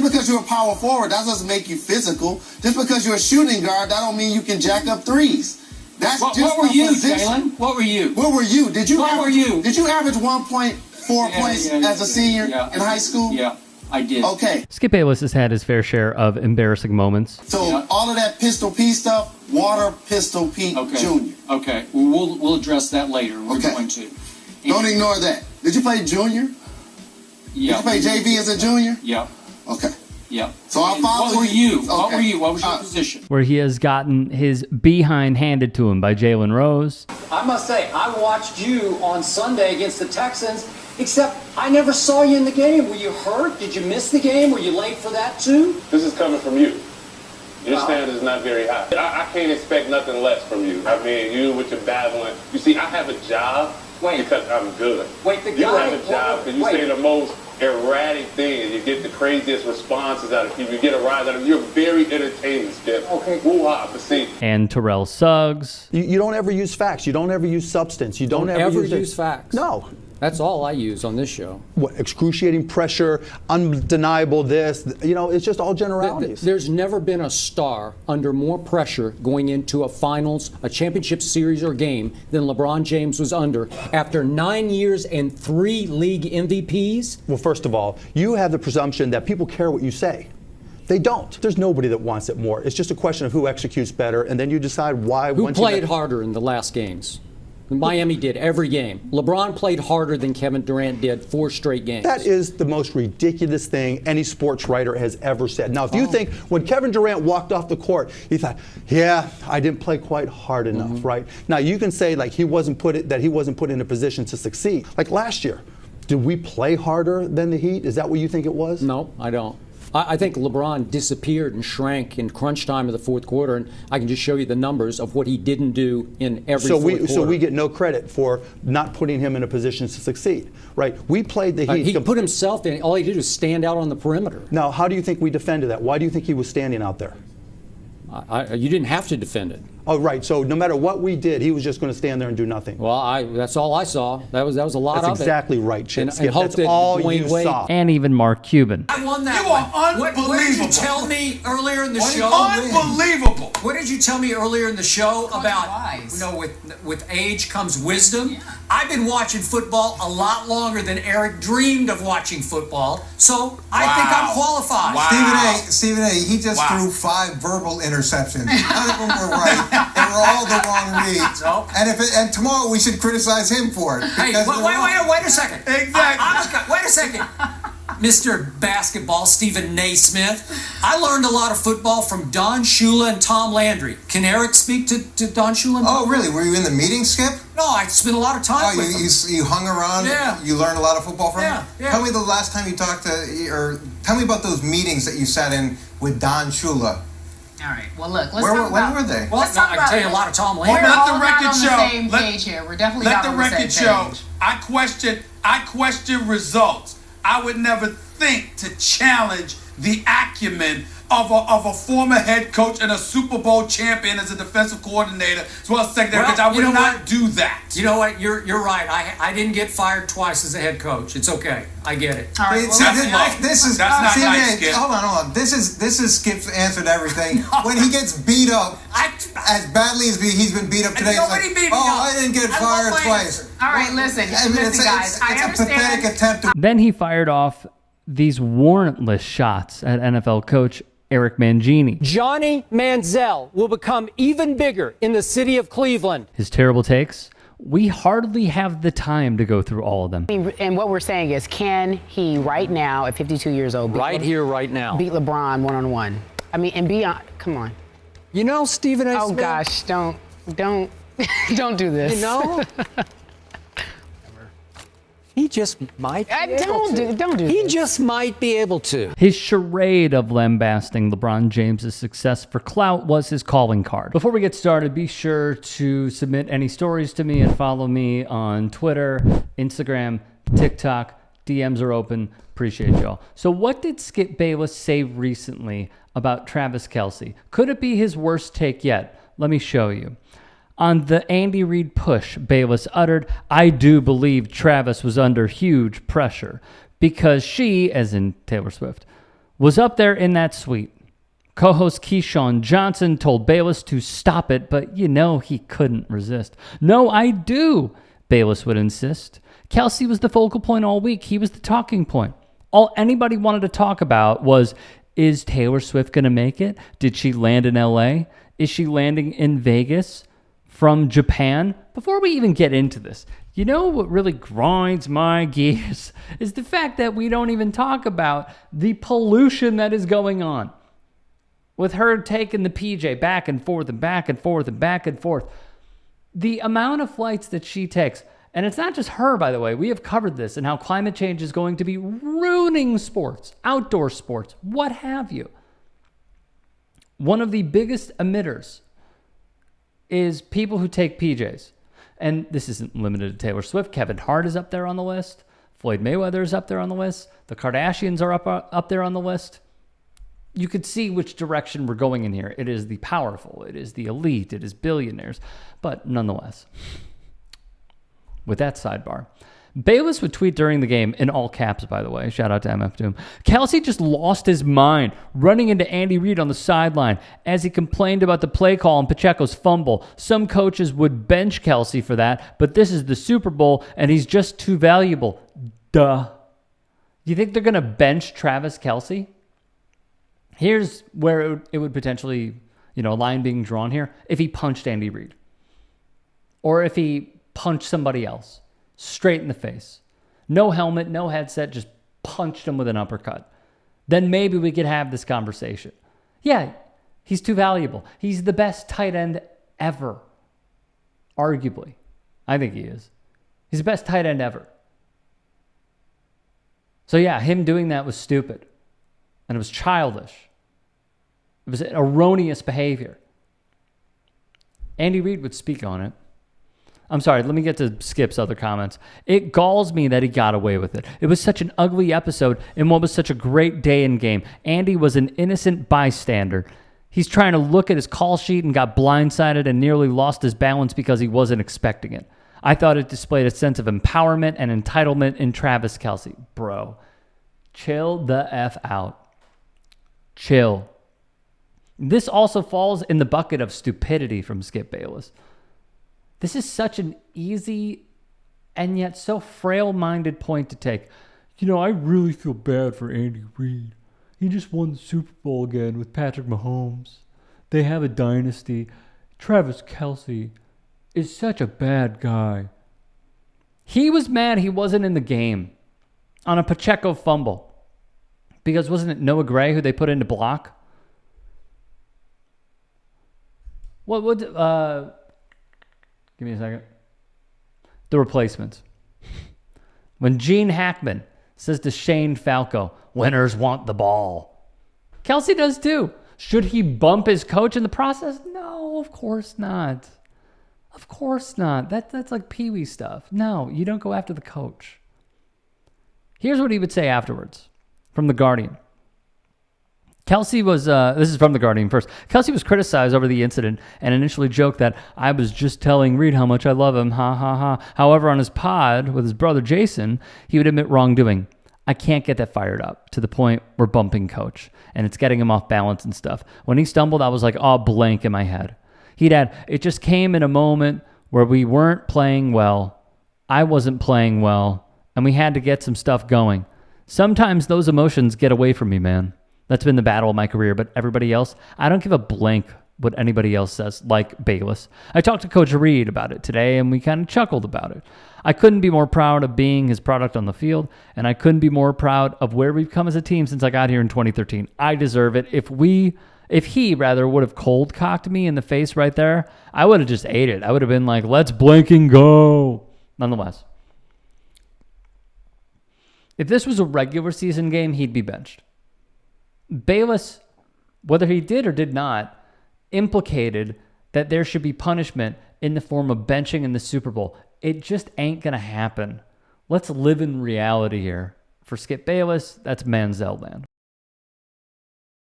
Just because you're a power forward, that doesn't make you physical. Just because you're a shooting guard, that don't mean you can jack up threes. That's what just were you, position. Jalen? What were you? Where were you? Did you average 1.4 points as a senior in high school? Yeah, I did. Okay. Skip Bayless has had his fair share of embarrassing moments. So all of that Pistol P stuff, Water Pistol Pete Jr. Okay, we'll address that later. We're going to. Don't ignore that. Did you play junior? Yeah. Did you play JV as a junior? Yeah. Okay. Yeah. So I'll follow you. What were you? Okay. What were you? What was your position? Where he has gotten his behind handed to him by Jalen Rose. I must say, I watched you on Sunday against the Texans, except I never saw you in the game. Were you hurt? Did you miss the game? Were you late for that too? This is coming from you. Your standard is not very high. I can't expect nothing less from you. I mean, you with your battling. You see, I have a job because I'm good. You have a job because you say the most erratic things. You get the craziest responses out of people. You get a rise out of them. You're very entertaining, Skip. Okay. Woo-ha, but see. And Terrell Suggs. You don't ever use facts. You don't ever use substance. You don't ever use facts. No. That's all I use on this show. What, excruciating pressure, undeniable this, it's just all generalities. There's never been a star under more pressure going into a finals, a championship series or game than LeBron James was under after 9 years and 3 league MVPs. Well, first of all, you have the presumption that people care what you say. They don't. There's nobody that wants it more. It's just a question of who executes better, and then you decide why. Who played harder in the last games? Miami did every game. LeBron played harder than Kevin Durant did 4 straight games. That is the most ridiculous thing any sports writer has ever said. Now, if you think when Kevin Durant walked off the court, he thought, yeah, I didn't play quite hard enough, right? Now, you can say like he wasn't put in a position to succeed. Like last year, did we play harder than the Heat? Is that what you think it was? No, I don't. I think LeBron disappeared and shrank in crunch time of the fourth quarter, and I can just show you the numbers of what he didn't do in every fourth quarter. So we get no credit for not putting him in a position to succeed, right? We played the Heat. He put himself in. All he did was stand out on the perimeter. Now, how do you think we defended that? Why do you think he was standing out there? You didn't have to defend it. Oh, right. So no matter what we did, he was just going to stand there and do nothing. Well, that's all I saw. That was a lot of it. That's exactly right, Chip. And that's all you saw. And even Mark Cuban. I won that. You are unbelievable. What did you tell me earlier in the show? Unbelievable. What did you tell me earlier in the show about, with age comes wisdom? Yeah. I've been watching football a lot longer than Eric dreamed of watching football, so I think I'm qualified. Wow. Stephen A., he just threw 5 verbal interceptions. None of them were right. They were all the wrong reads. Nope. And tomorrow we should criticize him for it. Hey, wait a second. Exactly. Wait a second. Mr. Basketball, Stephen Naismith. I learned a lot of football from Don Shula and Tom Landry. Can Eric speak to Don Shula? Oh, really? Were you in the meeting, Skip? No, I spent a lot of time with him. You hung around? Yeah. You learned a lot of football from him? Yeah. Tell me the last time you talked or tell me about those meetings that you sat in with Don Shula. All right. Well, look. When were they? Well, I can tell you a lot of Tom Landry. We're all not on the same page here. We're definitely not on the same page. Let the record show. I question results. I would never think to challenge the acumen of a former head coach and a Super Bowl champion as a defensive coordinator as well as secondary coach. I would not do that. You know what? You're right. I didn't get fired twice as a head coach. It's okay. I get it. All right. That's not nice, Skip. Hold on. This is Skip's answer to everything. When he gets beat up, as badly as he's been beat up today, it's like, I didn't get fired twice. All right, listen, guys. I understand. It's a pathetic attempt to. Then he fired off these warrantless shots at NFL coach Eric Mangini. Johnny Manziel will become even bigger in the city of Cleveland. His terrible takes. We hardly have the time to go through all of them. And what we're saying is, can he right now, at 52 years old, right now, beat LeBron one-on-one? I mean, and come on. You know, Stephen A. Oh, Smith? gosh, don't do this. You know? He just might be able to. Don't do He this. just might be able to. His charade of lambasting LeBron James' success for clout was his calling card. Before we get started, be sure to submit any stories to me and follow me on Twitter, Instagram, TikTok. DMs are open. Appreciate y'all. So what did Skip Bayless say recently about Travis Kelce? Could it be his worst take yet? Let me show you. On the Andy Reid push, Bayless uttered, "I do believe Travis was under huge pressure because she," as in Taylor Swift, was up there in that suite. Co-host Keyshawn Johnson told Bayless to stop it, but he couldn't resist. No, I do, Bayless would insist. Kelce was the focal point all week. He was the talking point. All anybody wanted to talk about was, is Taylor Swift going to make it? Did she land in LA? Is she landing in Vegas from Japan? Before we even get into this, what really grinds my gears is the fact that we don't even talk about the pollution that is going on. With her taking the PJ back and forth and back and forth and back and forth. The amount of flights that she takes, and it's not just her, by the way. We have covered this and how climate change is going to be ruining sports, outdoor sports, what have you. One of the biggest emitters is people who take PJs. And this isn't limited to Taylor Swift. Kevin Hart is up there on the list. Floyd Mayweather is up there on the list. The Kardashians are up there on the list. You could see which direction we're going in here. It is the powerful. It is the elite. It is billionaires. But nonetheless, with that sidebar, Bayless would tweet during the game, in all caps, by the way. Shout out to MF Doom. Kelce just lost his mind running into Andy Reid on the sideline as he complained about the play call and Pacheco's fumble. Some coaches would bench Kelce for that, but this is the Super Bowl, and he's just too valuable. Duh. You think they're going to bench Travis Kelce? Here's where it would potentially, a line being drawn here. If he punched Andy Reid. Or if he punched somebody else. Straight in the face. No helmet, no headset, just punched him with an uppercut. Then maybe we could have this conversation. Yeah, he's too valuable. He's the best tight end ever. Arguably. I think he is. He's the best tight end ever. So yeah, him doing that was stupid. And it was childish. It was erroneous behavior. Andy Reid would speak on it. I'm sorry, let me get to Skip's other comments. It galls me that he got away with it. It was such an ugly episode in what was such a great day in game. Andy was an innocent bystander. He's trying to look at his call sheet and got blindsided and nearly lost his balance because he wasn't expecting it. I thought it displayed a sense of empowerment and entitlement in Travis Kelce. Bro, chill the F out. Chill. This also falls in the bucket of stupidity from Skip Bayless. This is such an easy and yet so frail-minded point to take. I really feel bad for Andy Reid. He just won the Super Bowl again with Patrick Mahomes. They have a dynasty. Travis Kelce is such a bad guy. He was mad he wasn't in the game on a Pacheco fumble. Because wasn't it Noah Gray who they put in to block? What would... Give me a second. The replacements. When Gene Hackman says to Shane Falco, winners want the ball. Kelce does too. Should he bump his coach in the process? No, of course not. Of course not. That's like Pee-wee stuff. No, you don't go after the coach. Here's what he would say afterwards from The Guardian. Kelce was, this is from The Guardian first. Kelce was criticized over the incident and initially joked that I was just telling Reid how much I love him, ha ha ha. However, on his pod with his brother Jason, he would admit wrongdoing. I can't get that fired up to the point we're bumping coach and it's getting him off balance and stuff. When he stumbled, I was like, oh, blank in my head. He'd add, it just came in a moment where we weren't playing well. I wasn't playing well and we had to get some stuff going. Sometimes those emotions get away from me, man. That's been the battle of my career, but everybody else, I don't give a blank what anybody else says, like Bayless. I talked to Coach Reid about it today, and we kind of chuckled about it. I couldn't be more proud of being his product on the field, and I couldn't be more proud of where we've come as a team since I got here in 2013. I deserve it. If he would have cold-cocked me in the face right there, I would have just ate it. I would have been like, let's blank and go. Nonetheless, if this was a regular season game, he'd be benched. Bayless, whether he did or did not, implicated that there should be punishment in the form of benching in the Super Bowl. It just ain't going to happen. Let's live in reality here. For Skip Bayless, that's Manziel land.